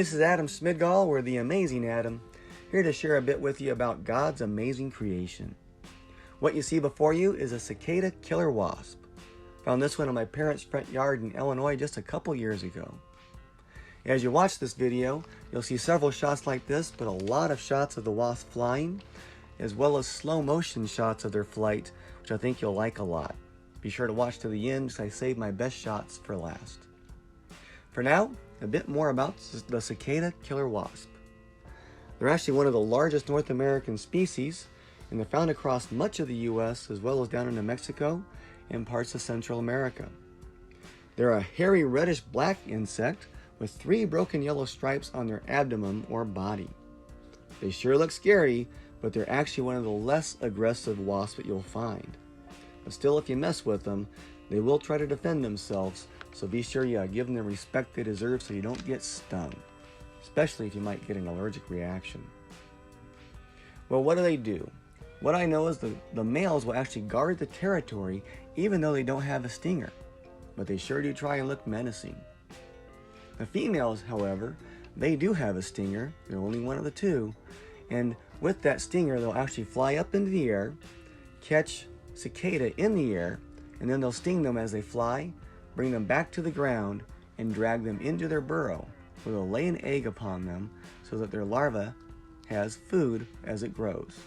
this is Adam Smidgall, or the Amazing Adam, here to share a bit with you about God's amazing creation. What you see before you is a Cicada Killer Wasp. Found this one in my parents' front yard in Illinois just a couple years ago. As you watch this video, you'll see several shots like this, but a lot of shots of the wasp flying, as well as slow motion shots of their flight, which I think you'll like a lot. Be sure to watch to the end, because I saved my best shots for last. For now, a bit more about the Cicada Killer Wasp. They're actually one of the largest North American species, and they're found across much of the U.S. as well as down into Mexico and parts of Central America. They're a hairy reddish-black insect with 3 broken yellow stripes on their abdomen or body. They sure look scary, but they're actually one of the less aggressive wasps that you'll find. But still, if you mess with them, they will try to defend themselves, so be sure you give them the respect they deserve so you don't get stung, especially if you might get an allergic reaction. Well, what do? What I know is the males will actually guard the territory even though they don't have a stinger, but they sure do try and look menacing. The females, however, they do have a stinger. They're only one of the 2, and with that stinger they'll actually fly up into the air, catch cicada in the air, and then they'll sting them as they fly, bring them back to the ground, and drag them into their burrow, where they'll lay an egg upon them so that their larva has food as it grows.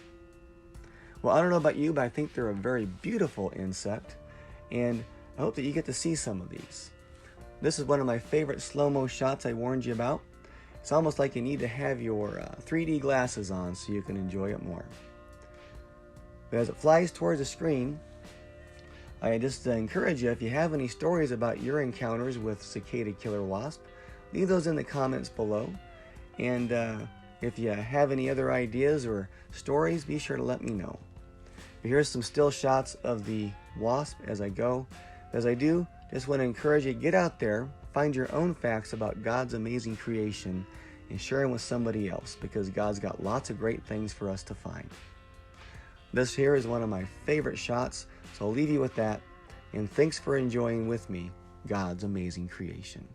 Well, I don't know about you, but I think they're a very beautiful insect, and I hope that you get to see some of these. This is one of my favorite slow-mo shots I warned you about. It's almost like you need to have your 3D glasses on so you can enjoy it more. But as it flies towards the screen, I just encourage you, if you have any stories about your encounters with Cicada Killer Wasp, leave those in the comments below. And if you have any other ideas or stories, be sure to let me know. But here's some still shots of the wasp as I go. As I do, just want to encourage you, get out there, find your own facts about God's amazing creation, and share them with somebody else, because God's got lots of great things for us to find. This here is one of my favorite shots, so I'll leave you with that, and thanks for enjoying with me God's amazing creation.